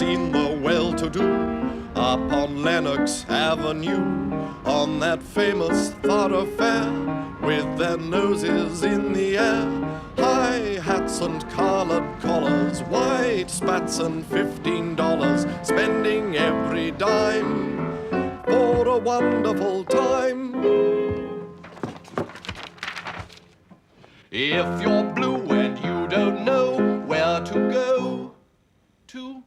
seen the well-to-do up on Lenox Avenue on that famous thoroughfare with their noses in the air. High hats and collared collars, white spats and $15, spending every dime for a wonderful time. If you're blue and you don't know where to go to,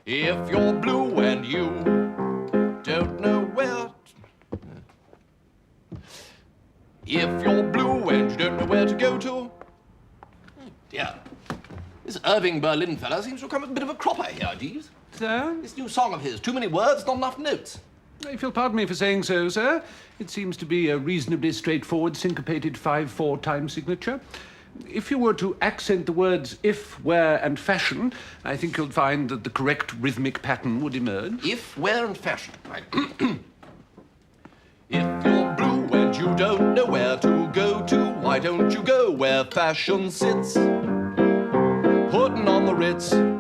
if you're blue and you don't know where if you're blue and you don't know where to go to. Oh dear. This Irving Berlin fella seems to have come with a bit of a cropper here, Jeeves. Sir? This new song of his, too many words, not enough notes. If you'll pardon me for saying so, sir, it seems to be a reasonably straightforward syncopated 5/4 time signature. If you were to accent the words if, where, and fashion, I think you'll find that the correct rhythmic pattern would emerge. If, where, and fashion. Right. If you're blue and you don't know where to go to, why don't you go where fashion sits? Putting on the Ritz. Well,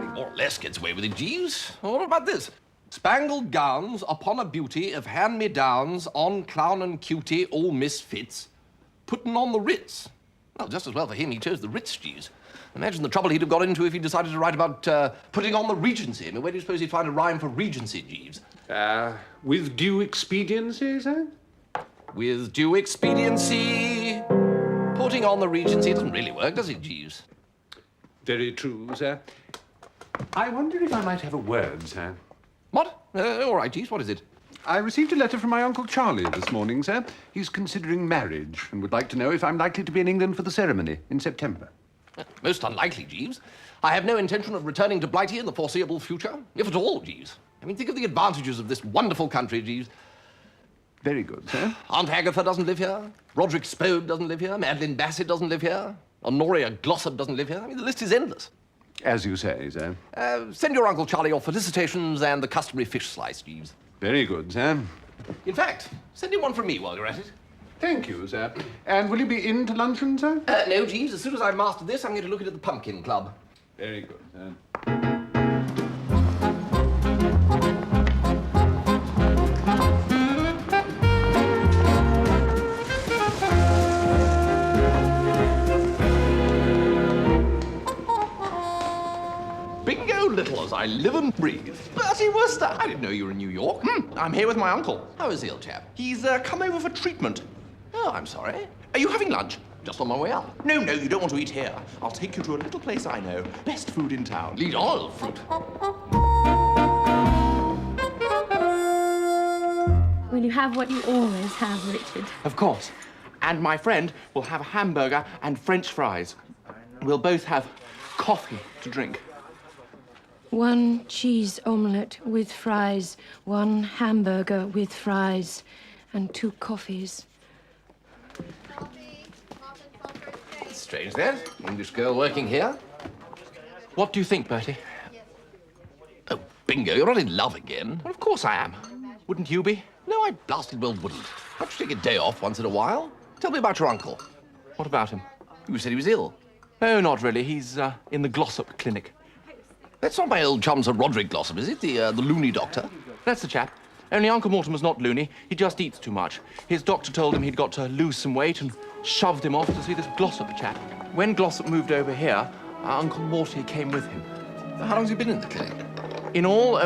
he more or less gets away with it, Jeeves. What about this? Spangled gowns upon a beauty of hand-me-downs on clown and cutie, all misfits. Putting on the Ritz. Well, just as well for him he chose the Ritz, Jeeves. Imagine the trouble he'd have got into if he decided to write about putting on the Regency. I mean, where do you suppose he'd find a rhyme for Regency, Jeeves? With due expediency, sir? With due expediency. Putting on the Regency doesn't really work, does it, Jeeves? Very true, sir. I wonder if I might have a word, sir. What? All right, Jeeves, what is it? I received a letter from my Uncle Charlie this morning, sir. He's considering marriage and would like to know if I'm likely to be in England for the ceremony in September. Most unlikely, Jeeves. I have no intention of returning to Blighty in the foreseeable future, if at all, Jeeves. I mean, think of the advantages of this wonderful country, Jeeves. Very good, sir. Aunt Agatha doesn't live here. Roderick Spode doesn't live here. Madeline Bassett doesn't live here. Honoria Glossop doesn't live here. I mean, the list is endless. As you say, sir. Send your Uncle Charlie your felicitations and the customary fish slice, Jeeves. Very good, sir. In fact, send him one from me while you're at it. Thank you, sir. And will you be in to luncheon, sir? No, Jeeves. As soon as I've mastered this, I'm going to look at the Pumpkin Club. Very good, sir. Bingo Little as I live and breathe. Bertie Wooster, I didn't know you were in New York. I'm here with my uncle. How is the old chap? He's come over for treatment. Oh, I'm sorry. Are you having lunch? Just on my way out. No, you don't want to eat here. I'll take you to a little place I know. Best food in town. Lead on, fruit. Will you have what you always have, Richard? Of course. And my friend will have a hamburger and French fries. We'll both have coffee to drink. 1 cheese omelette with fries, 1 hamburger with fries, and 2 coffees. Strange that. English girl working here. What do you think, Bertie? Oh, bingo, you're not in love again. Well, of course I am. Wouldn't you be? No, I blasted well wouldn't. Why don't you take a day off once in a while? Tell me about your uncle. What about him? You said he was ill. Oh, not really. He's in the Glossop clinic. That's not my old chum, Sir Roderick Glossop, is it? The loony doctor? That's the chap. Only Uncle Mortimer's not loony. He just eats too much. His doctor told him he'd got to lose some weight and shoved him off to see this Glossop chap. When Glossop moved over here, Uncle Morty came with him. How long's he been in the clinic? In all,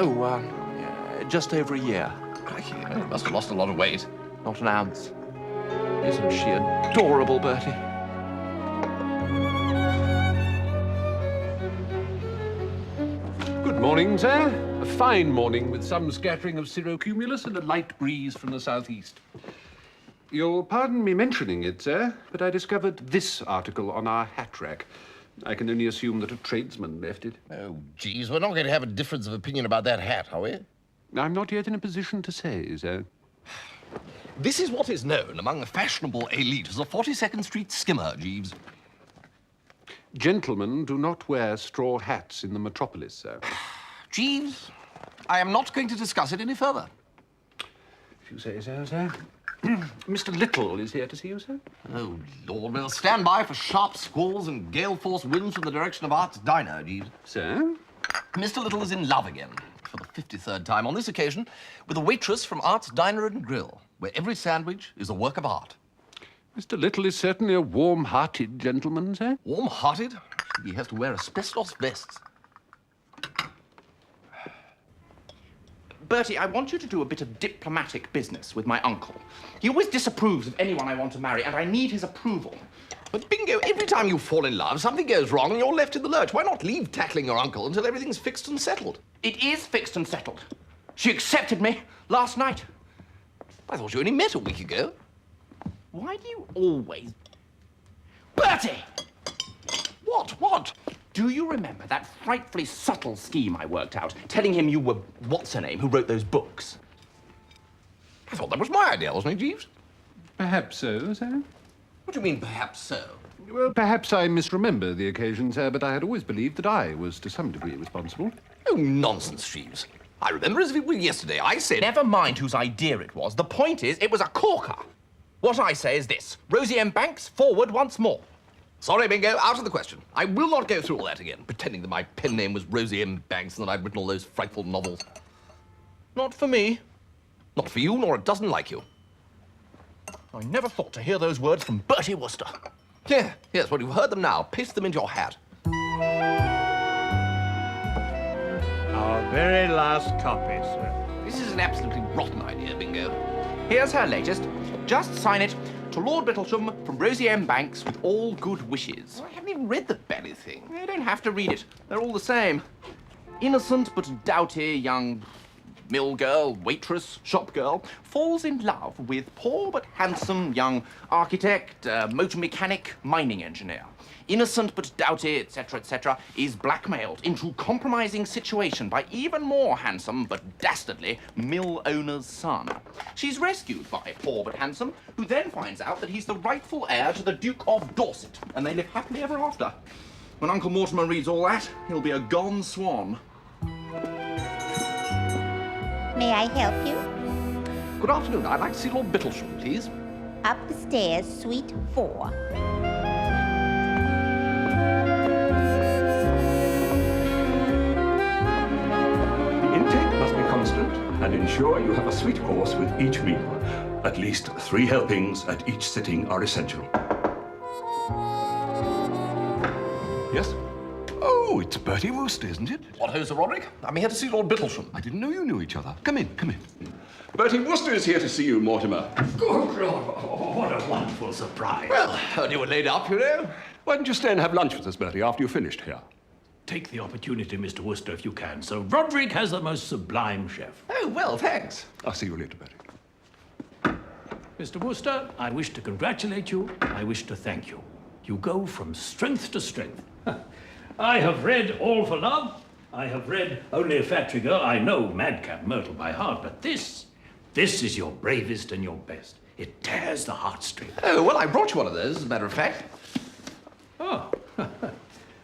just over a year. Crikey, he must have lost a lot of weight. Not an ounce. Isn't she adorable, Bertie? Good morning, sir. A fine morning with some scattering of cirrocumulus and a light breeze from the southeast. You'll pardon me mentioning it, sir, but I discovered this article on our hat rack. I can only assume that a tradesman left it. Oh, geez, we're not going to have a difference of opinion about that hat, are we? I'm not yet in a position to say, sir. This is what is known among the fashionable elite as a 42nd Street skimmer, Jeeves. Gentlemen do not wear straw hats in the metropolis, sir. Jeeves, I am not going to discuss it any further. If you say so, sir. Mr. Little is here to see you, sir. Oh, Lord, we'll stand by for sharp squalls and gale-force winds from the direction of Art's Diner, Jeeves. Sir? Mr. Little is in love again, for the 53rd time on this occasion, with a waitress from Art's Diner and Grill, where every sandwich is a work of art. Mr. Little is certainly a warm-hearted gentleman, sir. Warm-hearted? He has to wear asbestos vests. Bertie, I want you to do a bit of diplomatic business with my uncle. He always disapproves of anyone I want to marry, and I need his approval. But, Bingo, every time you fall in love, something goes wrong and you're left in the lurch. Why not leave tackling your uncle until everything's fixed and settled? It is fixed and settled. She accepted me last night. I thought you only met a week ago. Why do you always... Bertie! What? Do you remember that frightfully subtle scheme I worked out, telling him you were what's-her-name who wrote those books? I thought that was my idea, wasn't it, Jeeves? Perhaps so, sir. What do you mean, perhaps so? Well, perhaps I misremember the occasion, sir, but I had always believed that I was to some degree responsible. Oh, nonsense, Jeeves. I remember as if it were yesterday. I said... Never mind whose idea it was. The point is, it was a corker. What I say is this. Rosie M. Banks, forward once more. Sorry, Bingo, out of the question. I will not go through all that again, pretending that my pen name was Rosie M. Banks and that I'd written all those frightful novels. Not for me. Not for you, nor a dozen like you. I never thought to hear those words from Bertie Wooster. Yeah, yes, well, you've heard them now. Paste them into your hat. Our very last copy, sir. This is an absolutely rotten idea, Bingo. Here's her latest. Just sign it to Lord Bittlesham from Rosie M. Banks with all good wishes. I haven't even read the bally thing. You don't have to read it. They're all the same. Innocent but doughty young mill girl, waitress, shop girl, falls in love with poor but handsome young architect, motor mechanic, mining engineer. Innocent but doughty, etc., is blackmailed into compromising situation by even more handsome but dastardly mill owner's son. She's rescued by poor but handsome, who then finds out that he's the rightful heir to the Duke of Dorset, and they live happily ever after. When Uncle Mortimer reads all that, he'll be a gone swan. May I help you? Good afternoon. I'd like to see Lord Bittlesham, please. Up the stairs, suite 4. The intake must be constant and ensure you have a sweet course with each meal. At least 3 helpings at each sitting are essential. Yes? Oh, it's Bertie Wooster, isn't it? What ho, Sir Roderick? I'm here to see Lord Bittlesham. I didn't know you knew each other. Come in, come in. Bertie Wooster is here to see you, Mortimer. Good Lord, what a wonderful surprise. Well, heard you were laid up, you know. Why don't you stay and have lunch with us, Bertie, after you've finished here? Take the opportunity, Mr. Wooster, if you can. Sir Roderick has the most sublime chef. Oh, well, thanks. I'll see you later, Bertie. Mr. Wooster, I wish to congratulate you. I wish to thank you. You go from strength to strength. I have read All for Love. I have read Only a Factory Girl. I know Madcap Myrtle by heart, but this is your bravest and your best. It tears the heartstrings. Oh, well, I brought you one of those, as a matter of fact. Oh,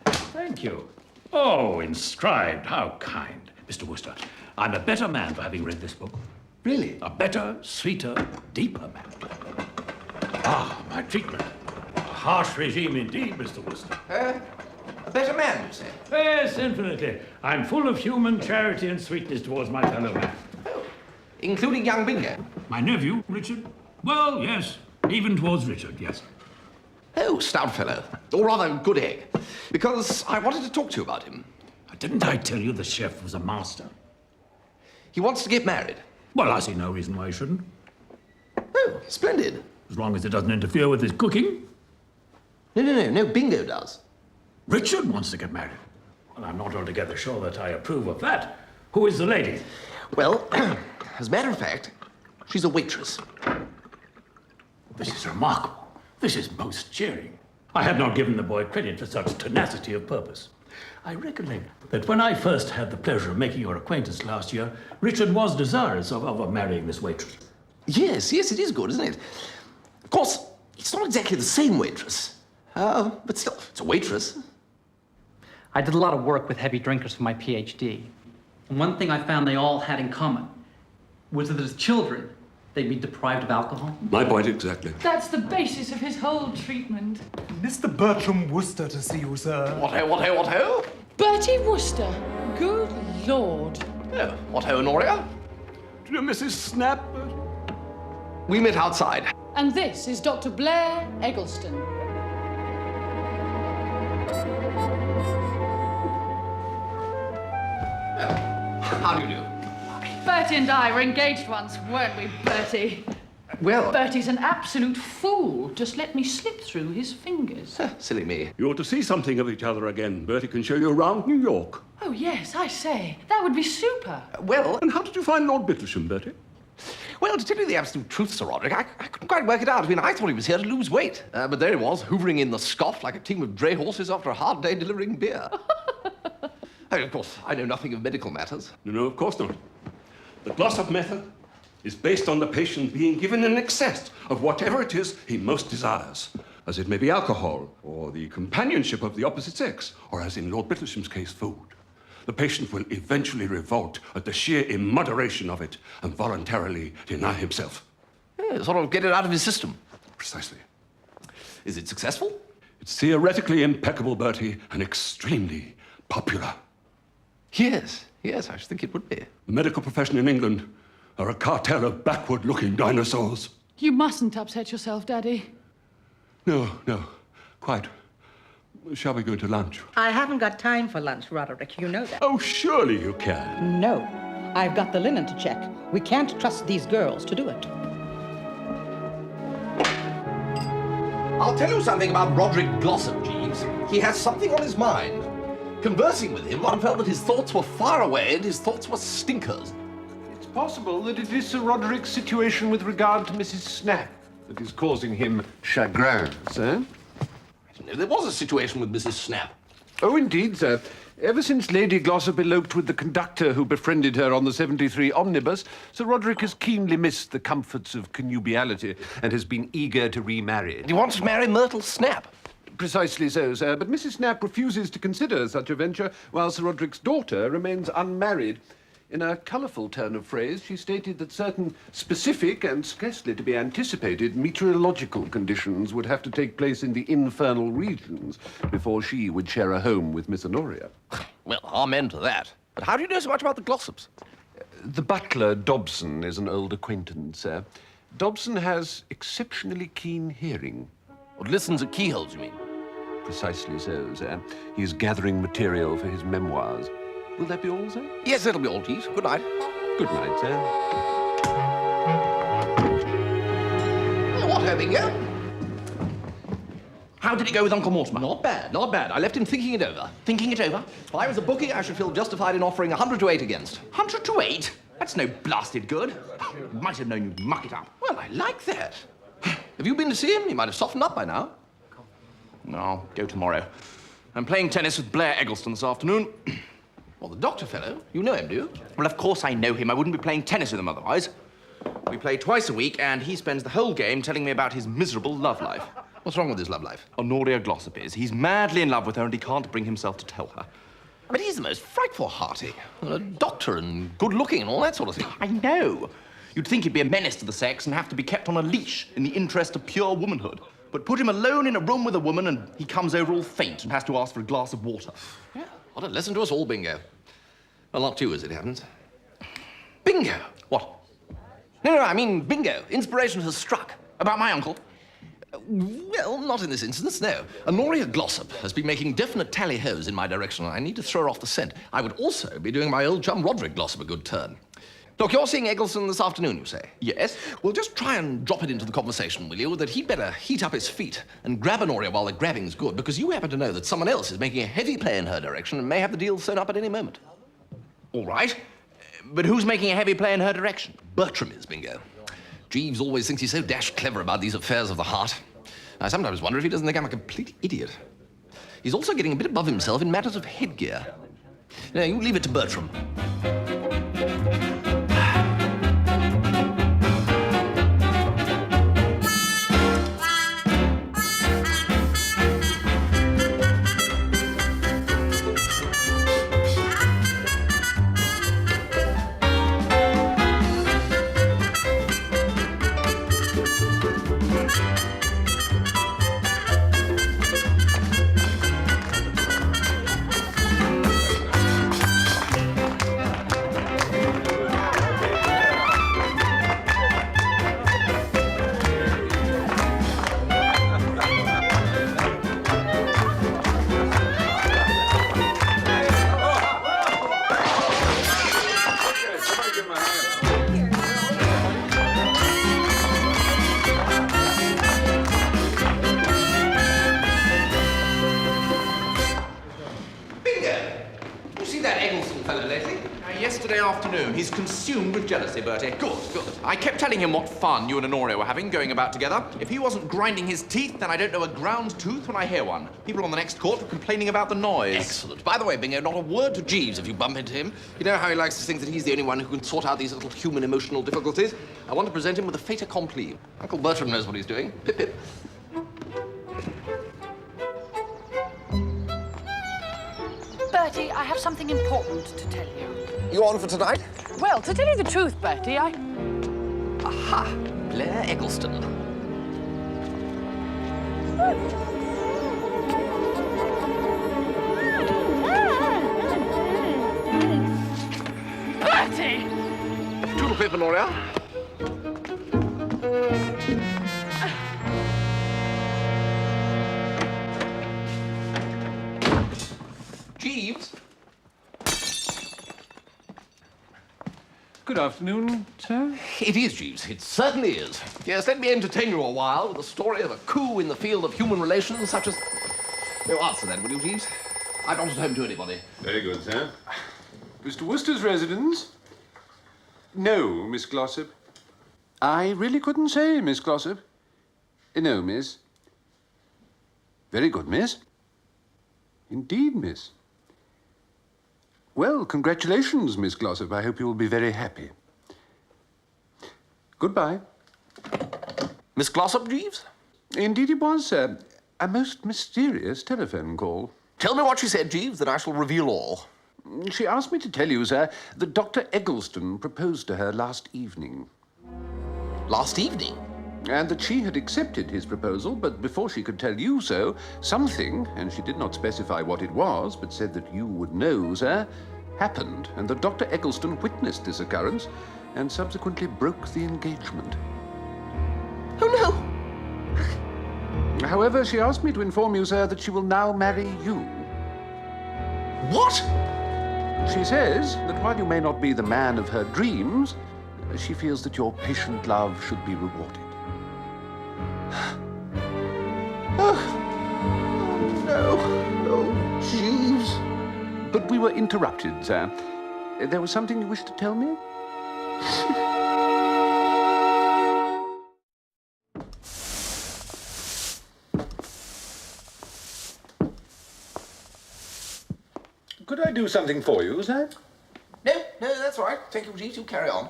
thank you. Oh, inscribed, how kind. Mr. Wooster, I'm a better man for having read this book. Really? A better, sweeter, deeper man. Ah, my treatment. A harsh regime indeed, Mr. Wooster. A better man, you say? Yes, infinitely. I'm full of human charity and sweetness towards my fellow man. Oh, including young Bingo? My nephew, Richard? Well, yes. Even towards Richard, yes. Oh, stout fellow. Or rather, good egg. Because I wanted to talk to you about him. Didn't I tell you the chef was a master? He wants to get married. Well, I see no reason why he shouldn't. Oh, splendid. As long as it doesn't interfere with his cooking. No, Bingo does. Richard wants to get married. Well, I'm not altogether sure that I approve of that. Who is the lady? Well, as a matter of fact, she's a waitress. This is remarkable. This is most cheering. I had not given the boy credit for such tenacity of purpose. I recollect that when I first had the pleasure of making your acquaintance last year, Richard was desirous of marrying this waitress. Yes, it is good, isn't it? Of course, it's not exactly the same waitress. But still, it's a waitress. I did a lot of work with heavy drinkers for my PhD. And one thing I found they all had in common was that as children, They'd be deprived of alcohol? My point exactly. That's the basis of his whole treatment. Mr. Bertram Wooster to see you, sir. What-ho? Bertie Wooster. Good Lord. Oh, what-ho, Honoria? Dear Mrs. Snap. We met outside. And this is Dr. Blair Eggleston. How do you do? Bertie and I were engaged once, weren't we, Bertie? Well... Bertie's an absolute fool. Just let me slip through his fingers. Silly me. You ought to see something of each other again. Bertie can show you around New York. Oh, yes, I say. That would be super. Well... And how did you find Lord Bittlesham, Bertie? Well, to tell you the absolute truth, Sir Roderick, I couldn't quite work it out. I mean, I thought he was here to lose weight. But there he was, hoovering in the scoff like a team of dray horses after a hard day delivering beer. Of course, I know nothing of medical matters. No, of course not. The Glossop method is based on the patient being given an excess of whatever it is he most desires, as it may be alcohol, or the companionship of the opposite sex, or as in Lord Bittlesham's case, food. The patient will eventually revolt at the sheer immoderation of it and voluntarily deny himself. Yeah, sort of get it out of his system. Precisely. Is it successful? It's theoretically impeccable, Bertie, and extremely popular. Yes, I should think it would be. The medical profession in England are a cartel of backward-looking dinosaurs. You mustn't upset yourself, Daddy. No, quite. Shall we go to lunch? I haven't got time for lunch, Roderick. You know that. Oh, surely you can. No. I've got the linen to check. We can't trust these girls to do it. I'll tell you something about Roderick Glossop, Jeeves. He has something on his mind. Conversing with him, one felt that his thoughts were far away and his thoughts were stinkers. It's possible that it is Sir Roderick's situation with regard to Mrs. Snap that is causing him chagrin, sir. I didn't know there was a situation with Mrs. Snap. Oh, indeed, sir. Ever since Lady Glossop eloped with the conductor who befriended her on the 73 omnibus, Sir Roderick has keenly missed the comforts of connubiality and has been eager to remarry. And he wants to marry Myrtle Snap. Precisely so, sir, but Mrs. Snap refuses to consider such a venture, while Sir Roderick's daughter remains unmarried. In a colourful turn of phrase, she stated that certain specific and scarcely to be anticipated meteorological conditions would have to take place in the infernal regions before she would share a home with Miss Honoria. Well, amen to that. But how do you know so much about the Glossops? The butler, Dobson, is an old acquaintance, sir. Dobson has exceptionally keen hearing. What listens at keyholes, you mean? Precisely so, sir. He is gathering material for his memoirs. Will that be all, sir? Yes, that'll be all, Jeeves. Good night. Good night, sir. What, Bingo? How did it go with Uncle Mortimer? Not bad. I left him thinking it over. Thinking it over? If I was a bookie, I should feel justified in offering 100 to 8 against. 100 to 8? That's no blasted good. Might have known you'd muck it up. Well, I like that. Have you been to see him? He might have softened up by now. No, I'll go tomorrow. I'm playing tennis with Blair Eggleston this afternoon. Well, the doctor fellow, you know him, do you? Well, of course I know him. I wouldn't be playing tennis with him otherwise. We play twice a week, and he spends the whole game telling me about his miserable love life. What's wrong with his love life? Honoria Glossop is. He's madly in love with her, and he can't bring himself to tell her. But he's the most frightful hearty. A doctor and good-looking and all that sort of thing. I know. You'd think he'd be a menace to the sex and have to be kept on a leash in the interest of pure womanhood. But put him alone in a room with a woman, and he comes over all faint and has to ask for a glass of water. Yeah, what a lesson to us all, Bingo. Well, not you, as it happens. Bingo! What? No, I mean bingo. Inspiration has struck. About my uncle. Well, not in this instance, no. Honoria Glossop has been making definite tally-hos in my direction, and I need to throw her off the scent. I would also be doing my old chum Roderick Glossop a good turn. Look, you're seeing Eggleston this afternoon, you say? Yes. Well, just try and drop it into the conversation, will you, that he'd better heat up his feet and grab Honoria while the grabbing's good, because you happen to know that someone else is making a heavy play in her direction and may have the deal sewn up at any moment. All right. But who's making a heavy play in her direction? Bertram is, Bingo. Jeeves always thinks he's so dashed clever about these affairs of the heart. I sometimes wonder if he doesn't think I'm a complete idiot. He's also getting a bit above himself in matters of headgear. Now, you leave it to Bertram. that Eggleston fellow lately? Yesterday afternoon. He's consumed with jealousy, Bertie. Good, good. I kept telling him what fun you and Honoria were having going about together. If he wasn't grinding his teeth, then I don't know a ground tooth when I hear one. People on the next court were complaining about the noise. Excellent. By the way, Bingo, not a word to Jeeves if you bump into him. You know how he likes to think that he's the only one who can sort out these little human emotional difficulties? I want to present him with a fait accompli. Uncle Bertram knows what he's doing. Pip, pip. Bertie, I have something important to tell you. You on for tonight? Well, to tell you the truth, Bertie, Aha! Blair Eggleston. Bertie! Toodle pip, Honoria. Jeeves? Good afternoon, sir. It is, Jeeves. It certainly is. Yes, let me entertain you a while with a story of a coup in the field of human relations, such as... Oh, answer that, will you, Jeeves? I'm not at home to anybody. Very good, sir. Mr. Wooster's residence? No, Miss Glossop. I really couldn't say, Miss Glossop. No, miss. Very good, miss. Indeed, miss. Well, congratulations, Miss Glossop. I hope you will be very happy. Goodbye. Miss Glossop, Jeeves? Indeed it was, sir. A most mysterious telephone call. Tell me what she said, Jeeves, then I shall reveal all. She asked me to tell you, sir, that Dr. Eggleston proposed to her last evening. Last evening? And that she had accepted his proposal, but before she could tell you so, something, and she did not specify what it was, but said that you would know, sir, happened, and that Dr. Eggleston witnessed this occurrence and subsequently broke the engagement. Oh, no! However, she asked me to inform you, sir, that she will now marry you. What? She says that while you may not be the man of her dreams, she feels that your patient love should be rewarded. Oh, no. Oh, Jeeves. But we were interrupted, sir. There was something you wished to tell me? Could I do something for you, sir? No, that's all right. Thank you, Jeeves. You carry on.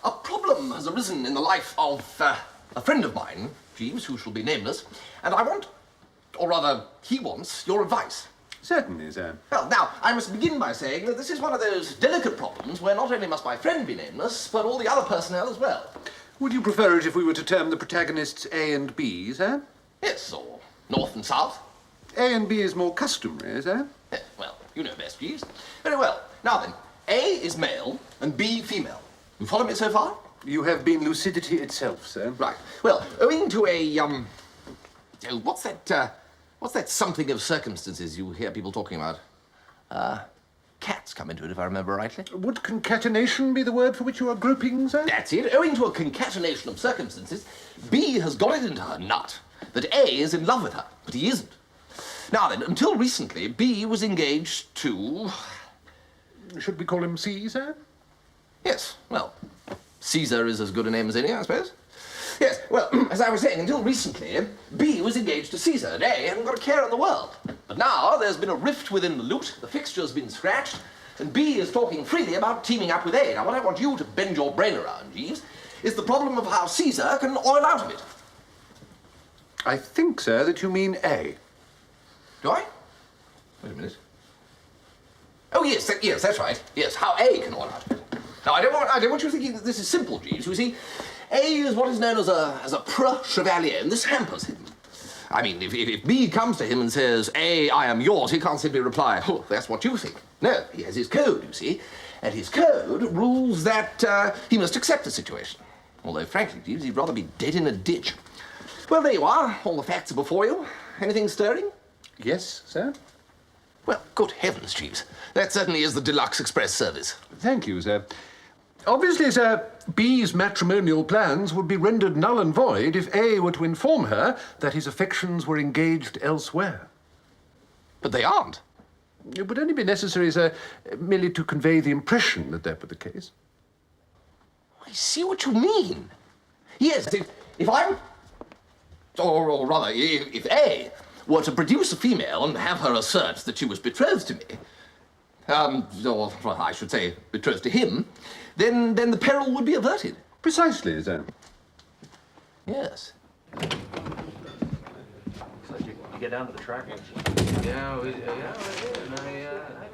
A problem has arisen in the life of a friend of mine, Jeeves, who shall be nameless, and I want, or rather, he wants, your advice. Certainly, sir. Well, now, I must begin by saying that this is one of those delicate problems where not only must my friend be nameless, but all the other personnel as well. Would you prefer it if we were to term the protagonists A and B, sir? Yes, or North and South. A and B is more customary, sir. Yes, well, you know best, Jeeves. Very well. Now then, A is male and B female. You follow me so far? You have been lucidity itself, sir. Right. Well, owing to a, what's that something of circumstances you hear people talking about? Cats come into it, if I remember rightly. Would concatenation be the word for which you are groping, sir? That's it. Owing to a concatenation of circumstances, B has got it into her nut that A is in love with her, but he isn't. Now then, until recently, B was engaged to... Should we call him C, sir? Yes, well, Caesar is as good a name as any, I suppose. Yes, well, as I was saying, until recently, B was engaged to Caesar, and A hadn't got a care in the world. But now there's been a rift within the lute, the fixture's been scratched, and B is talking freely about teaming up with A. Now, what I want you to bend your brain around, Jeeves, is the problem of how Caesar can oil out of it. I think, sir, that you mean A. Do I? Wait a minute. Oh, yes, that's right. Yes, how A can oil out of it. Now, I don't want you thinking that this is simple, Jeeves. You see, A is what is known as a preux chevalier, and this hampers him. I mean, if B comes to him and says, A, I am yours, he can't simply reply, oh, that's what you think. No, he has his code, you see, and his code rules that he must accept the situation. Although, frankly, Jeeves, he'd rather be dead in a ditch. Well, there you are. All the facts are before you. Anything stirring? Yes, sir. Well, good heavens, Jeeves. That certainly is the deluxe express service. Thank you, sir. Obviously, sir, B's matrimonial plans would be rendered null and void if A were to inform her that his affections were engaged elsewhere. But they aren't. It would only be necessary, sir, merely to convey the impression that that were the case. I see what you mean. Yes, if I... Or rather, if A were to produce a female and have her assert that she was betrothed to me, or I should say betrothed to him, then the peril would be averted. Precisely, sir. Yes. You get down to the track.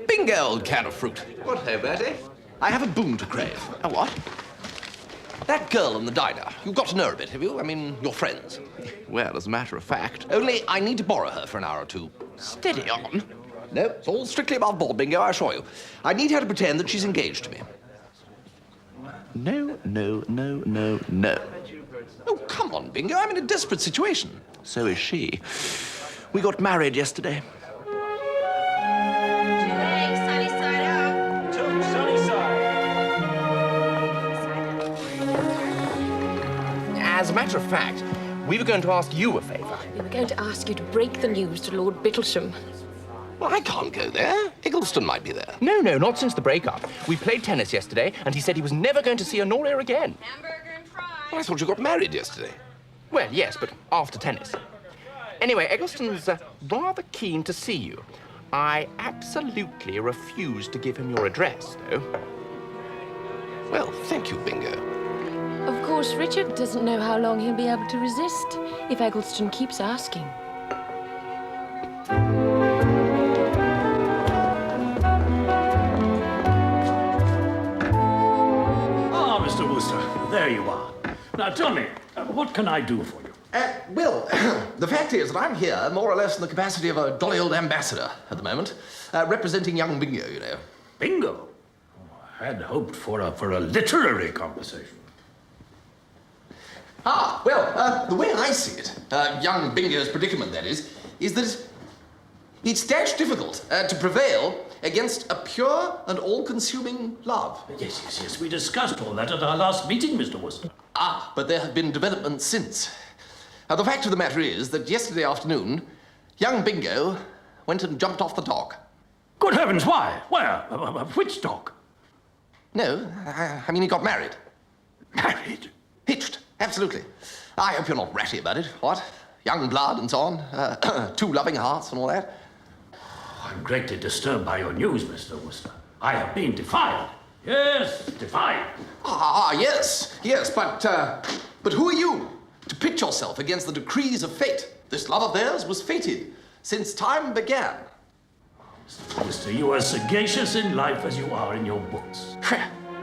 Bingo, old can of fruit. What ho, Bertie? I have a boon to crave. A what? That girl in the diner, you've got to know her a bit, have you? I mean, you're friends. Well, as a matter of fact. Only I need to borrow her for an hour or two. Steady on. No, it's all strictly above board, Bingo, I assure you. I need her to pretend that she's engaged to me. No. Oh, come on, Bingo, I'm in a desperate situation. So is she. We got married yesterday. Sunny side up. Sunny side. As a matter of fact, we were going to ask you a favour. We were going to ask you to break the news to Lord Bittlesham. Well, I can't go there. Eggleston might be there. No, not since the breakup. We played tennis yesterday, and he said he was never going to see Honoria again. Hamburger and fries. Well, I thought you got married yesterday. Well, yes, but after tennis. Anyway, Eggleston's rather keen to see you. I absolutely refused to give him your address, though. Well, thank you, Bingo. Of course, Richard doesn't know how long he'll be able to resist if Eggleston keeps asking. Ah, Mr. Wooster, there you are. Now, tell me, what can I do for you? Well, the fact is that I'm here more or less in the capacity of a jolly old ambassador at the moment, representing young Bingo, you know. Bingo? I had hoped for a literary conversation. The way I see it, young Bingo's predicament, that is that it's dashed difficult to prevail against a pure and all-consuming love. Yes, we discussed all that at our last meeting, Mr. Wooster. But there have been developments since. The fact of the matter is that yesterday afternoon, young Bingo went and jumped off the dock. Good heavens, why? Where? Which dock? No, I mean he got married. Married? Hitched, absolutely. I hope you're not ratty about it, what? Young blood and so on, two loving hearts and all that. I'm greatly disturbed by your news, Mr. Wooster. I have been defied. Yes, defied. Yes, but who are you to pit yourself against the decrees of fate? This love of theirs was fated since time began. Mr. Wooster, you are sagacious in life as you are in your books.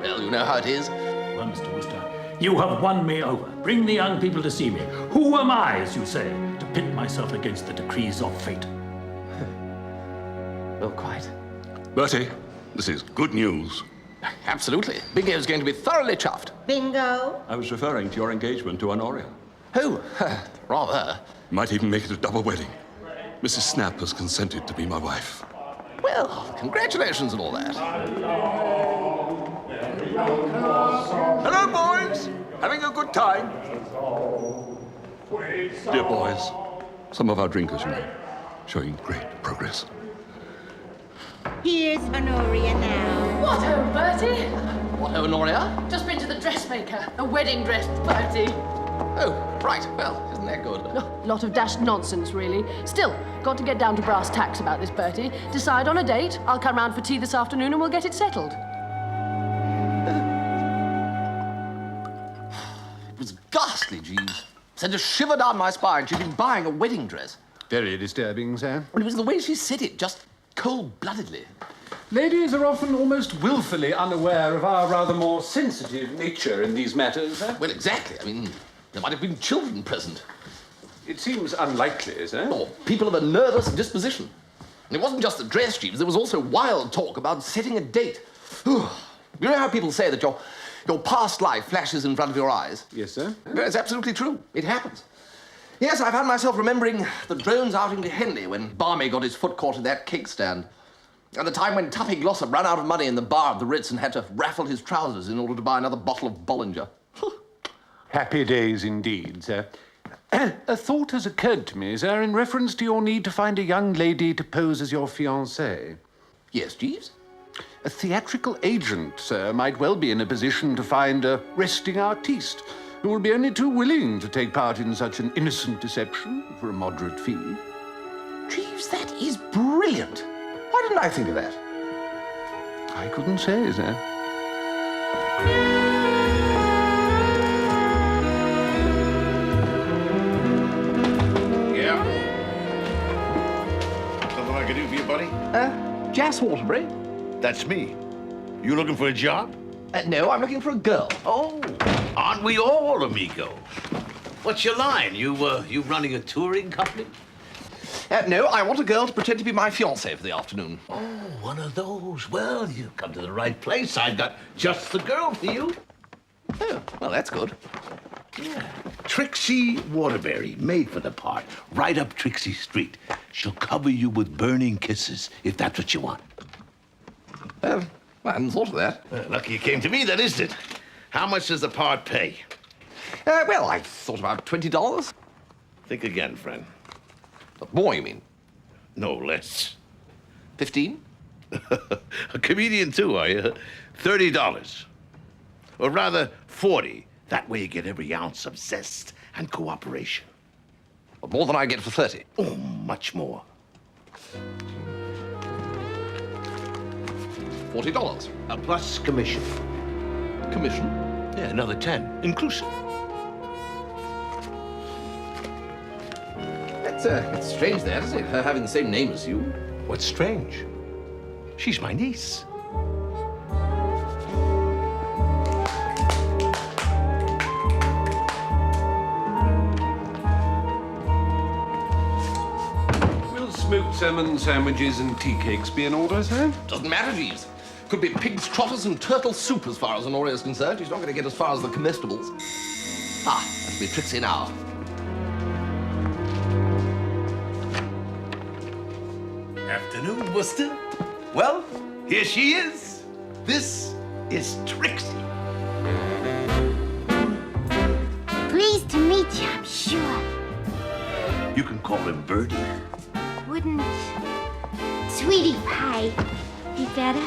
Well, you know how it is. Well, Mr. Wooster, you have won me over. Bring the young people to see me. Who am I, as you say, to pit myself against the decrees of fate? Well, quite. Bertie, this is good news. Absolutely. Bingo's going to be thoroughly chuffed. Bingo. I was referring to your engagement to Honoria. Oh, rather. Might even make it a double wedding. Mrs. Snap has consented to be my wife. Well, congratulations and all that. Hello, boys! Having a good time? Dear boys, some of our drinkers, you know, showing great progress. Here's Honoria now. What ho, Bertie? What, Honoria? Just been to the dressmaker. A wedding dress, Bertie. Oh, right. Well, isn't that good? Lot of dashed nonsense, really. Still, got to get down to brass tacks about this, Bertie. Decide on a date. I'll come round for tea this afternoon and we'll get it settled. It was ghastly, Jeeves. Sent a shiver down my spine. She'd been buying a wedding dress. Very disturbing, sir. And it was the way she said it, just cold-bloodedly. Ladies are often almost willfully unaware of our rather more sensitive nature in these matters, sir. Well, exactly. I mean, there might have been children present. It seems unlikely, sir. Or people of a nervous disposition. And it wasn't just the dress, Jeeves. There was also wild talk about setting a date. You know how people say that your past life flashes in front of your eyes? Yes, sir. Well, it's absolutely true. It happens. Yes, I found myself remembering the drones outing to Henley when Barmy got his foot caught in that cake stand. At the time when Tuffy Glossop ran out of money in the bar of the Ritz and had to raffle his trousers in order to buy another bottle of Bollinger. Happy days indeed, sir. A thought has occurred to me, sir, in reference to your need to find a young lady to pose as your fiancée. Yes, Jeeves? A theatrical agent, sir, might well be in a position to find a resting artiste who will be only too willing to take part in such an innocent deception for a moderate fee. Jeeves, that is brilliant. Why didn't I think of that? I couldn't say, sir. Yeah? Something I can do for you, buddy? Jas Waterbury? That's me. You looking for a job? No, I'm looking for a girl. Oh, aren't we all amigos? What's your line? You running a touring company? No, I want a girl to pretend to be my fiancée for the afternoon. Oh, one of those. Well, you've come to the right place. I've got just the girl for you. Oh, well, that's good. Yeah. Trixie Waterbury, made for the part. Right up Trixie Street. She'll cover you with burning kisses, if that's what you want. Well, I hadn't thought of that. Lucky you came to me, then, isn't it? How much does the part pay? Well, I thought about $20. Think again, friend. More, you mean? No, less. 15? A comedian, too, are you? $30. Or rather, 40. That way you get every ounce of zest and cooperation. Well, more than I get for 30. Oh, much more. $40. Plus commission. Commission? Yeah, another 10, inclusive. It's strange that, isn't it? Her having the same name as you. What's strange? She's my niece. Will smoked salmon sandwiches and tea cakes be in order, sir? Doesn't matter, Jeeves. Could be pig's trotters and turtle soup as far as Honoria's concerned. She's not going to get as far as the comestibles. Ah, that'll be Trixie now. Afternoon, Wooster. Well, here she is. This is Trixie. Pleased to meet you, I'm sure. You can call him Birdie. Wouldn't Sweetie Pie be better?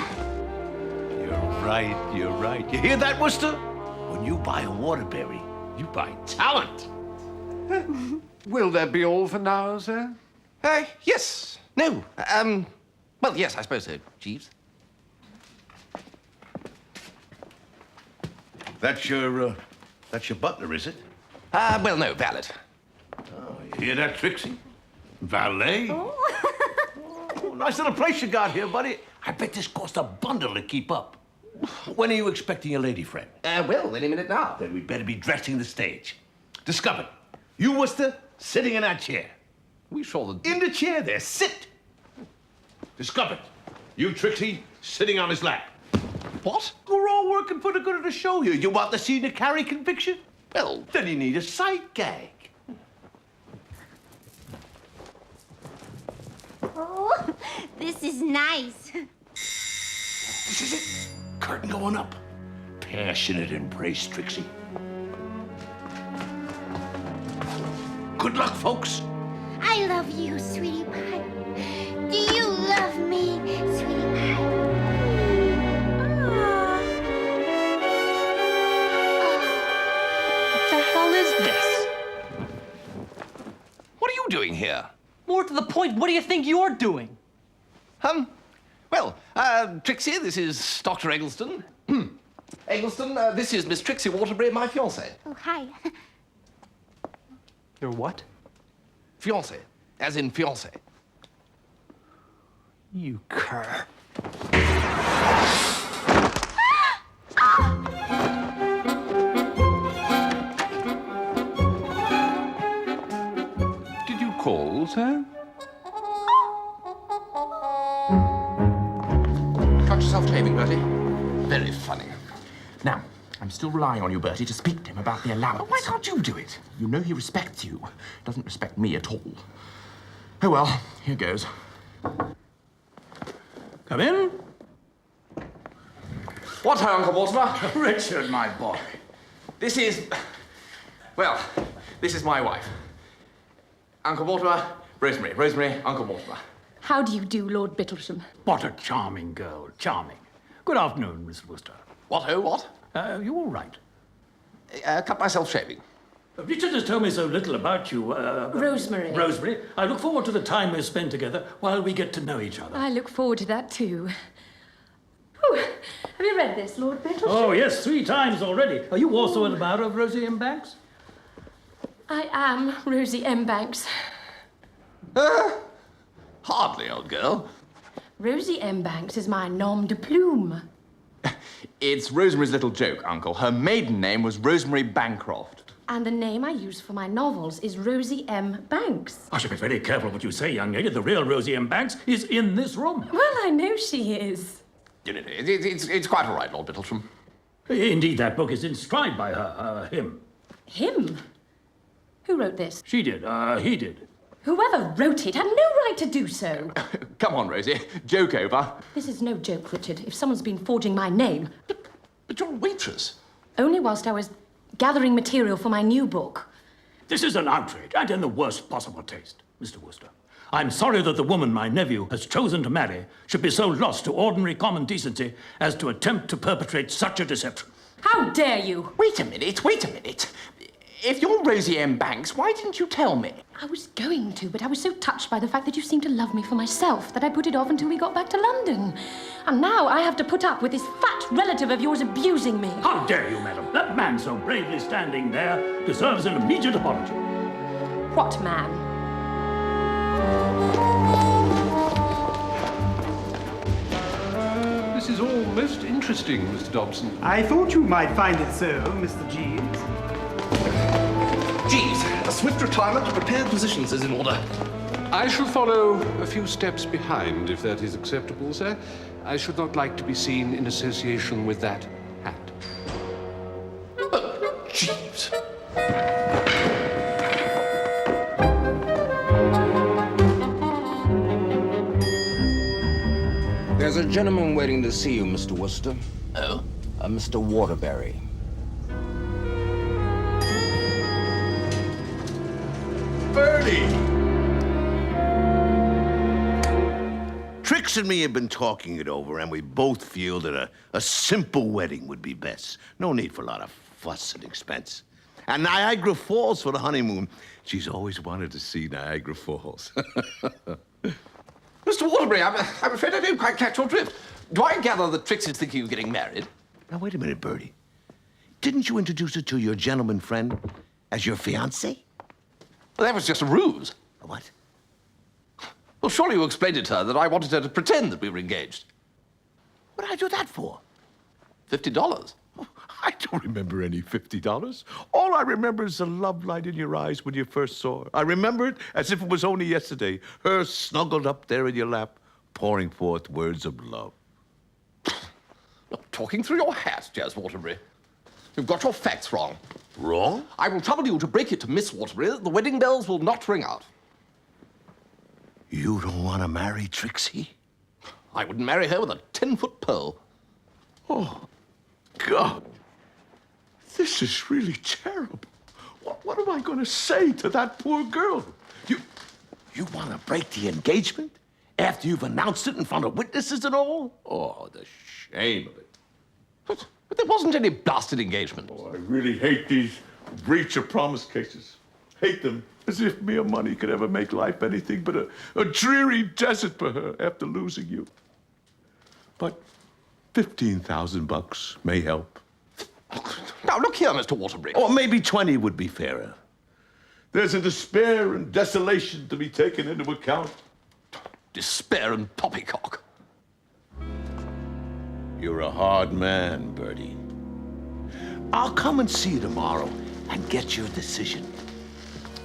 You're right. You hear that, Wooster? When you buy a Waterbury, you buy talent. Will that be all for now, sir? Yes. No. Well, yes, I suppose so, Jeeves. That's your butler, is it? Well, no, valet. Oh, you hear that, Trixie? Valet? Oh, nice little place you got here, buddy. I bet this cost a bundle to keep up. When are you expecting your lady friend? Well, any minute now. Then we'd better be dressing the stage. Discovered. You, Wooster, sitting in that chair. We sure the... In the chair there, sit. Discovered. You, Trixie, sitting on his lap. What? We're all working for the good of the show here. You want the scene to carry conviction? Well... Then you need a sight gag. Oh, this is nice. This is it. Curtain going up. Passionate embrace, Trixie. Good luck, folks. I love you, Sweetie Pie. Do you love me, Sweetie Pie? What the hell is this? What are you doing here? More to the point, what do you think you're doing? Well, Trixie, this is Dr. Eggleston. Eggleston, this is Miss Trixie Waterbury, my fiancée. Oh, hi. Your what? Fiancée, as in fiancée. You cur. Did you call, sir? Cut yourself shaving, Bertie. Very funny. Now, I'm still relying on you, Bertie, to speak to him about the allowance. Why can't you do it? You know he respects you. Doesn't respect me at all. Oh, well, here goes. Come in. What ho, Uncle Mortimer? Richard, my boy. This is my wife. Uncle Mortimer, Rosemary. Rosemary, Uncle Mortimer. How do you do, Lord Bittlesham? What a charming girl, charming. Good afternoon, Mr. Wooster. What ho, what? You all right? Cut myself shaving. Richard has told me so little about you. Rosemary. Rosemary. I look forward to the time we spend together while we get to know each other. I look forward to that too. Whew. Have you read this, Lord Bittlesham? Oh, yes, 3 times already. Are you also an admirer of Rosie M. Banks? I am Rosie M. Banks. Hardly, old girl. Rosie M. Banks is my nom de plume. It's Rosemary's little joke, Uncle. Her maiden name was Rosemary Bancroft. And the name I use for my novels is Rosie M. Banks. I should be very careful what you say, young lady. The real Rosie M. Banks is in this room. Well, I know she is. It's quite all right, Lord Bittlesham. Indeed, that book is inscribed by her, him. Him? Who wrote this? She did, he did. Whoever wrote it had no right to do so. Come on, Rosie. Joke over. This is no joke, Richard. If someone's been forging my name... But you're a waitress. Only whilst I was gathering material for my new book. This is an outrage, and in the worst possible taste, Mr. Wooster. I'm sorry that the woman my nephew has chosen to marry should be so lost to ordinary common decency as to attempt to perpetrate such a deception. How dare you? Wait a minute. If you're Rosie M. Banks, why didn't you tell me? I was going to, but I was so touched by the fact that you seemed to love me for myself that I put it off until we got back to London. And now I have to put up with this fat relative of yours abusing me. How dare you, madam? That man so bravely standing there deserves an immediate apology. What man? This is all most interesting, Mr. Dobson. I thought you might find it so, Mr. Jeeves. Jeeves, a swift retirement to prepared positions is in order. I shall follow a few steps behind, if that is acceptable, sir. I should not like to be seen in association with that hat. Jeeves. There's a gentleman waiting to see you, Mr. Wooster. Oh? Mr. Waterbury. Bertie! Trix and me have been talking it over, and we both feel that a simple wedding would be best. No need for a lot of fuss and expense. And Niagara Falls for the honeymoon. She's always wanted to see Niagara Falls. Mr. Waterbury, I'm afraid I don't quite catch your drift. Do I gather that Trix is thinking of getting married? Now, wait a minute, Bertie. Didn't you introduce her to your gentleman friend as your fiancé? Well, that was just a ruse. A what? Well, surely you explained it to her that I wanted her to pretend that we were engaged. What did I do that for? $50. I don't remember any $50. All I remember is the love light in your eyes when you first saw her. I remember it as if it was only yesterday, her snuggled up there in your lap, pouring forth words of love. Look, talking through your hat, Jazz Waterbury. You've got your facts wrong. Wrong? I will trouble you to break it to Miss Waterbury that the wedding bells will not ring out. You don't want to marry Trixie? I wouldn't marry her with a 10-foot pole. Oh, God. This is really terrible. What am I going to say to that poor girl? You want to break the engagement after you've announced it in front of witnesses and all? Oh, the shame of it. But there wasn't any blasted engagement. Oh, I really hate these breach of promise cases. Hate them. As if mere money could ever make life anything but a dreary desert for her after losing you. But $15,000 may help. Now, look here, Mr. Waterbury. Or maybe 20 would be fairer. There's a despair and desolation to be taken into account. Despair and poppycock. You're a hard man, Bertie. I'll come and see you tomorrow and get your decision.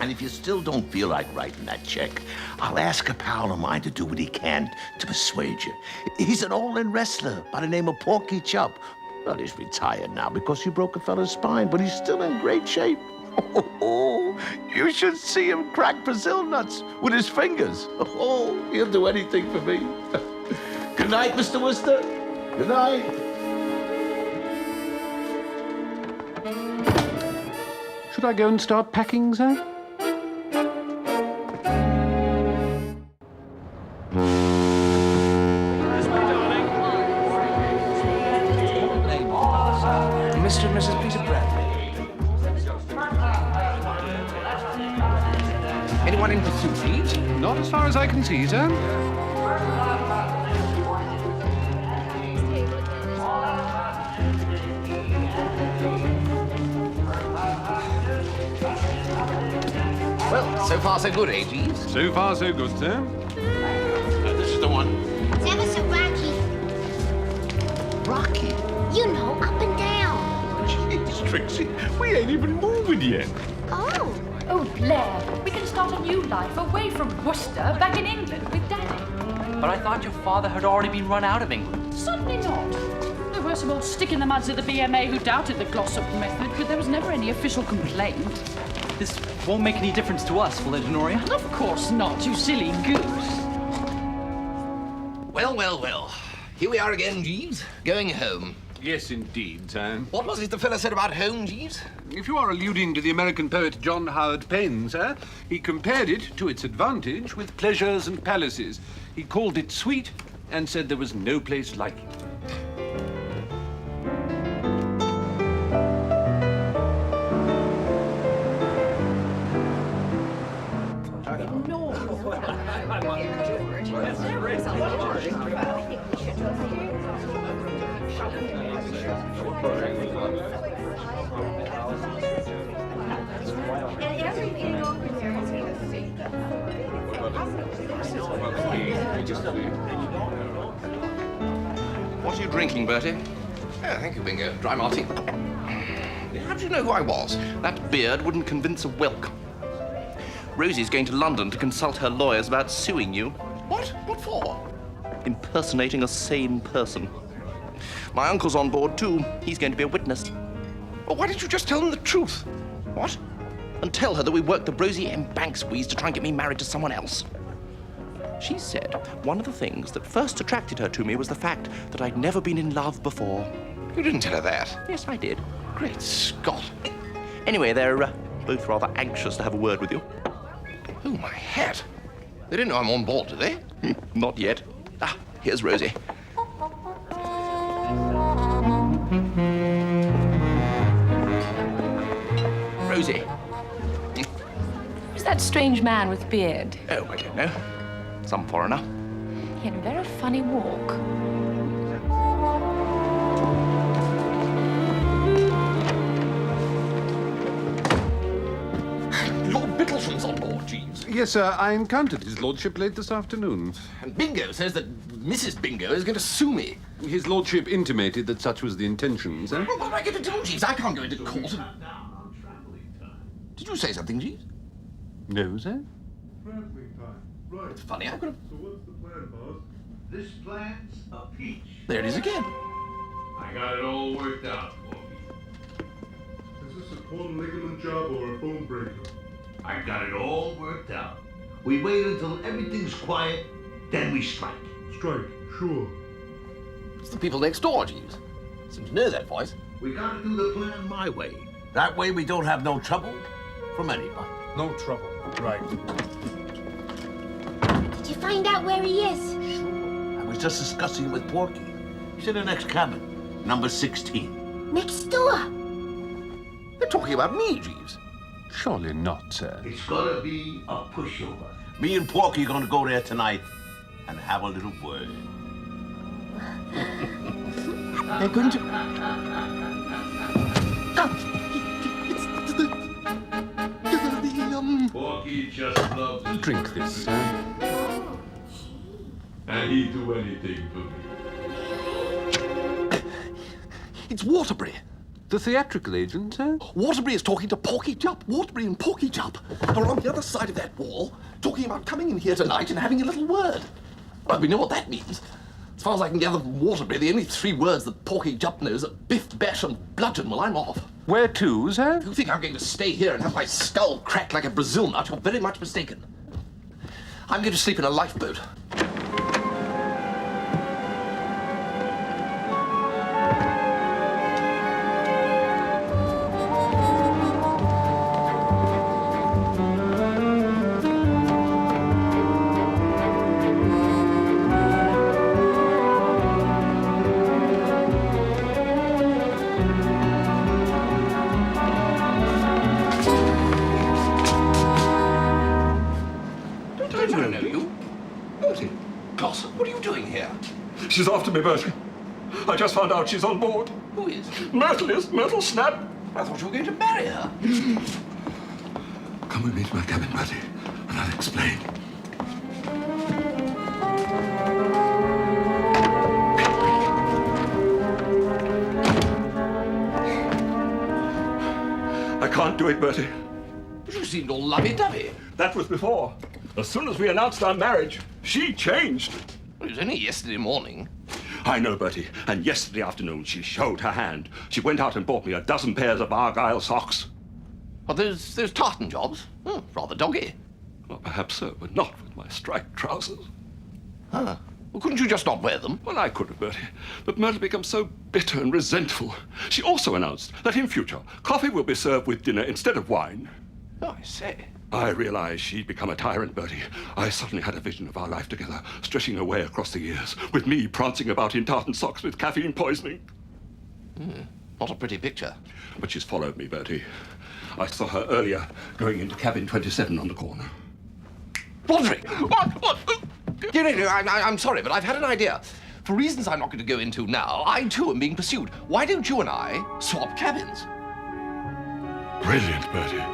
And if you still don't feel like writing that check, I'll ask a pal of mine to do what he can to persuade you. He's an all-in wrestler by the name of Porky Chop. Well, he's retired now because he broke a fella's spine, but he's still in great shape. Oh, you should see him crack Brazil nuts with his fingers. Oh, he'll do anything for me. Good night, Mr. Wooster. Good night. Should I go and start packing, sir? Mr. and Mrs. Peter Bradley. Anyone in pursuit, Jeeves? Not as far as I can see, sir. Well, so far so good, eh, Jeeves? So far so good, sir. This is the one. It's ever so rocky. Rocky. You know, up and down. Jeez, Trixie, we ain't even moving yet. Oh. Oh, Blair, we can start a new life away from Wooster, back in England with Daddy. But I thought your father had already been run out of England. Certainly not. There were some old stick-in-the-muds of the BMA who doubted the Glossop method, but there was never any official complaint. This won't make any difference to us, will it, Honoria? Of course not, you silly goose. Well, well, well. Here we are again, Jeeves. Going home. Yes, indeed, sir. What was it the fella said about home, Jeeves? If you are alluding to the American poet John Howard Payne, sir, he compared it to its advantage with pleasures and palaces. He called it sweet and said there was no place like it. What are you drinking, Bertie? Oh, thank you, Bingo. Dry martini. How do you know who I was? That beard wouldn't convince a whelk. Rosie's going to London to consult her lawyers about suing you. What? What for? Impersonating a sane person. My uncle's on board, too. He's going to be a witness. Well, why didn't you just tell them the truth? What? And tell her that we worked the Rosie M. Bank squeeze to try and get me married to someone else. She said one of the things that first attracted her to me was the fact that I'd never been in love before. You didn't tell her that? Yes, I did. Great Scott. Anyway, they're both rather anxious to have a word with you. Oh, my hat. They didn't know I'm on board, do they? Not yet. Ah, here's Rosie. Rosie. Who's that strange man with beard? Oh, I don't know. Some foreigner. He had a very funny walk. Lord Bittlesham's on board, Jeeves. Yes, sir. I encountered his lordship late this afternoon. And Bingo says that Mrs. Bingo is going to sue me. His lordship intimated that such was the intention, sir. Well, what am I going to do, Jeeves? I can't go into court. Did you say something, Jeeves? No, sir. Right. It's funny, I've got a... So what's the plan, boss? This plant's a peach. There it is again. I got it all worked out, Porky. Is this a torn ligament job or a bone breaker? I got it all worked out. We wait until everything's quiet, then we strike. Strike, sure. It's the people next door, Jeeves. Seem to know that voice. We gotta do the plan my way. That way we don't have no trouble from anybody. No trouble. Right. Did you find out where he is? I was just discussing it with Porky. He's in the next cabin, number 16. Next door. They're talking about me, Jeeves. Surely not, sir. It's gotta be a pushover. Me and Porky are gonna go there tonight and have a little word. They're going to... Porky just loves his Drink this, sir. and he'd do anything for me. It's Waterbury. The theatrical agent, sir? Waterbury is talking to Porky Jupp. Waterbury and Porky Jupp are on the other side of that wall, talking about coming in here tonight and having a little word. Well, we know what that means. As far as I can gather from Waterbury, the only three words that Porky Jupp knows are biff, bash, and bludgeon. Well, I'm off. Where to, sir? If you think I'm going to stay here and have my skull cracked like a Brazil nut, you're very much mistaken. I'm going to sleep in a lifeboat. Bertie, I know you. Bertie. Glossop, what are you doing here? She's after me, Bertie. I just found out she's on board. Who is? Myrtle is. Myrtle Snap. I thought you were going to marry her. Come with me to my cabin, Bertie, and I'll explain. I can't do it, Bertie. But you seemed all lovey-dovey. That was before. As soon as we announced our marriage, she changed. Well, it was only yesterday morning. I know, Bertie. And yesterday afternoon, she showed her hand. She went out and bought me a dozen pairs of Argyle socks. Are those tartan jobs? Oh, rather doggy. Well, perhaps so, but not with my striped trousers. Huh. Well, couldn't you just not wear them? Well, I could have, Bertie. But Myrtle becomes so bitter and resentful. She also announced that in future, coffee will be served with dinner instead of wine. Oh, I say. I realized she'd become a tyrant, Bertie. I suddenly had a vision of our life together, stretching away across the years, with me prancing about in tartan socks with caffeine poisoning. Not a pretty picture. But she's followed me, Bertie. I saw her earlier going into cabin 27 on the corner. Roderick! What? No, I'm sorry, but I've had an idea. For reasons I'm not going to go into now, I too am being pursued. Why don't you and I swap cabins? Brilliant, Bertie.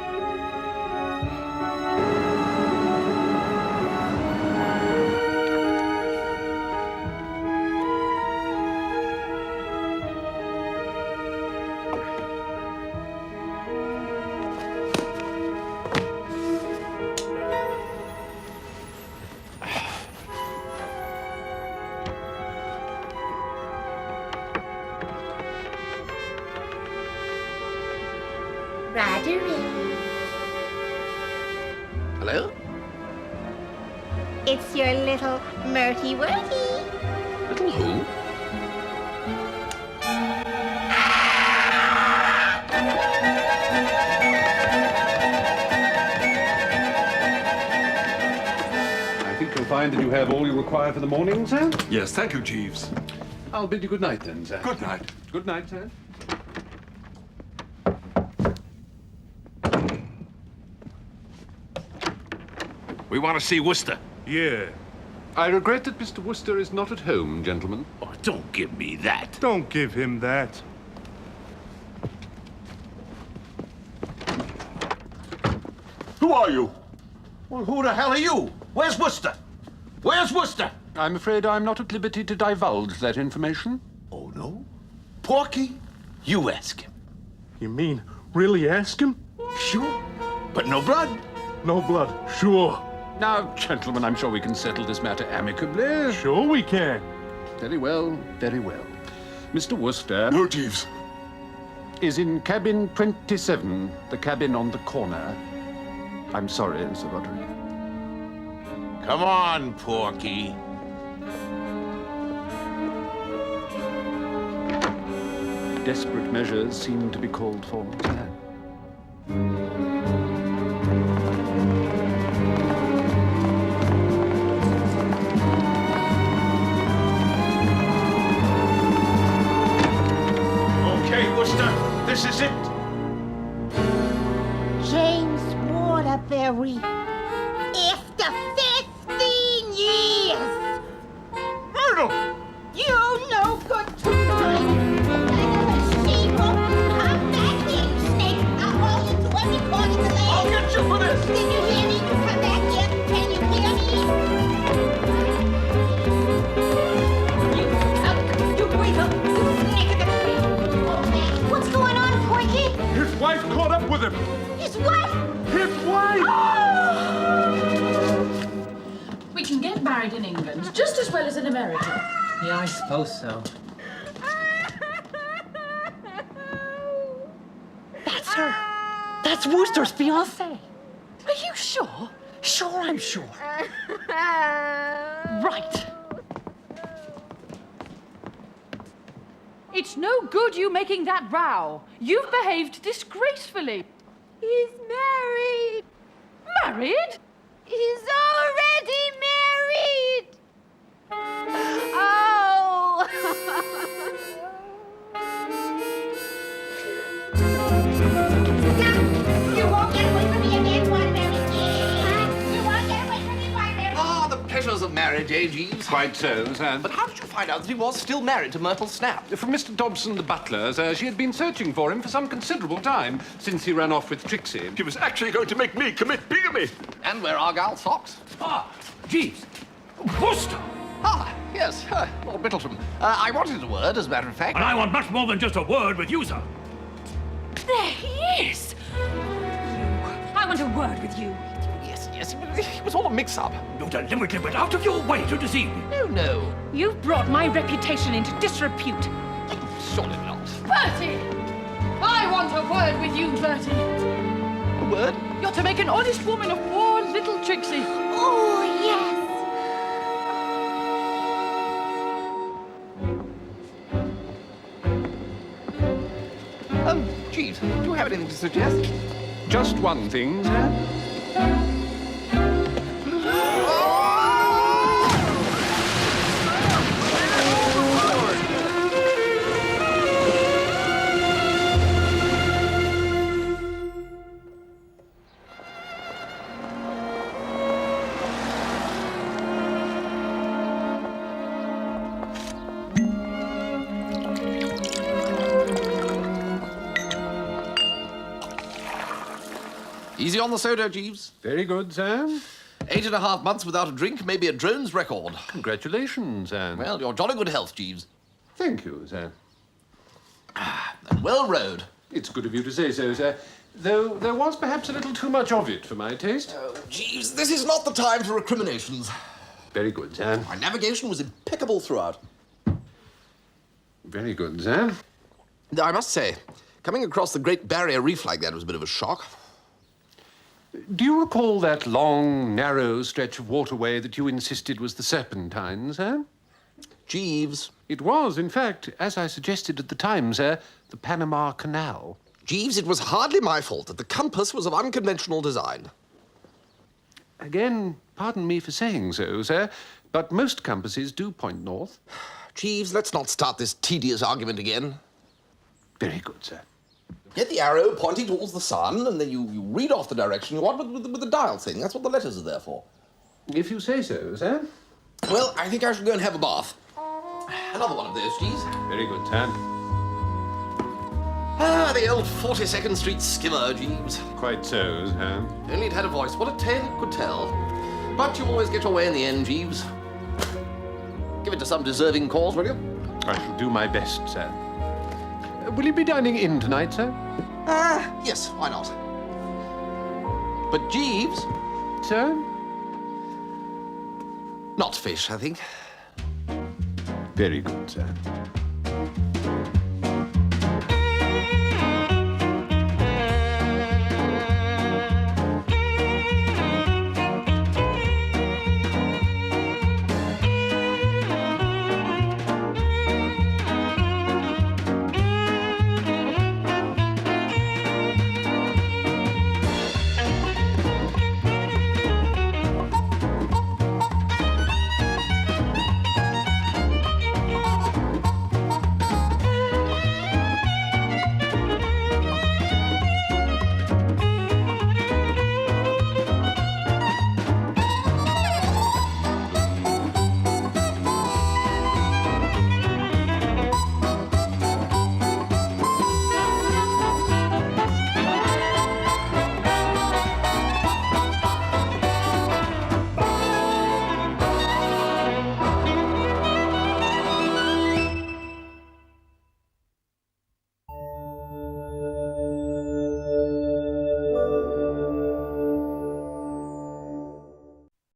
Hello? It's your little Murty Wurty. Little who? I think you'll find that you have all you require for the morning, sir. Yes, thank you, Jeeves. I'll bid you good night then, sir. Good night. Good night, sir. We want to see Wooster. Yeah. I regret that Mr. Wooster is not at home, gentlemen. Oh, don't give me that. Don't give him that. Who are you? Well, who the hell are you? Where's Wooster? Where's Wooster? I'm afraid I'm not at liberty to divulge that information. Oh, no? Porky? You ask him. You mean really ask him? Sure. But no blood? No blood, sure. Now, gentlemen, I'm sure we can settle this matter amicably. Sure we can. Very well, very well. Mr. Wooster... No, Jeeves. ...is in cabin 27, the cabin on the corner. I'm sorry, Sir Roderick. Come on, Porky. Desperate measures seem to be called for, sir. Okay, Wooster, this is it. James Waterbury. After 15 years. Myrtle! You no good tonight. She won't come back here, you snake. I'll haul you to every corner of the land. I'll get you for this. Did you hear me? Come back here. Can you hear me? You weasel. You snake of the tree. What's going on, Porky? His wife caught up with him. His wife? His wife! We can get married in England just as well as in America. Yeah, I suppose so. That's her. That's Wooster's fiancée. Are you sure? Sure, I'm sure. Right. It's no good you making that row. You've behaved disgracefully. He's married. Married? He's already married. Oh. You won't get away from me again, Waterbury. You won't get away from me, Waterbury. wonders of marriage, eh, Jeeves? Quite so, sir. But how did you find out that he was still married to Myrtle Snap? From Mr. Dobson, the butler, sir. She had been searching for him for some considerable time since he ran off with Trixie. She was actually going to make me commit bigamy. And wear Argyle socks? Ah, Jeeves. Wooster! Ah, yes, Lord Bittleton. I wanted a word, as a matter of fact. And I want much more than just a word with you, sir. There he is! I want a word with you. Yes, it was all a mix-up. You deliberately went out of your way to deceive me. No. You've brought my reputation into disrepute. Surely not. Bertie! I want a word with you, Bertie. A word? You're to make an honest woman of poor little Trixie. Oh, yes. Jeeves, do you have anything to suggest? Just one thing, sir. Easy on the soda, Jeeves. Very good, sir. 8.5 months without a drink may be a drone's record. Congratulations, sir. Well, your jolly good health, Jeeves. Thank you, sir. And well rowed. It's good of you to say so, sir. Though there was perhaps a little too much of it for my taste. Jeeves, this is not the time for recriminations. Very good, sir. My navigation was impeccable throughout. Very good, sir. I must say, coming across the Great Barrier Reef like that was a bit of a shock. Do you recall that long, narrow stretch of waterway that you insisted was the Serpentine, sir? Jeeves. It was, in fact, as I suggested at the time, sir, the Panama Canal. Jeeves, it was hardly my fault that the compass was of unconventional design. Again, pardon me for saying so, sir, but most compasses do point north. Jeeves, let's not start this tedious argument again. Very good, sir. Get the arrow pointing towards the sun, and then you read off the direction you want with the dial thing. That's what the letters are there for. If you say so, sir. Well, I think I should go and have a bath. Another one of those, Jeeves. Very good, sir. Ah, the old 42nd Street skimmer, Jeeves. Quite so, sir. If only it had a voice. What a tale it could tell. But you always get your way in the end, Jeeves. Give it to some deserving cause, will you? I shall do my best, sir. Will you be dining in tonight, sir? Yes, why not? But Jeeves? Sir? Not fish, I think. Very good, sir.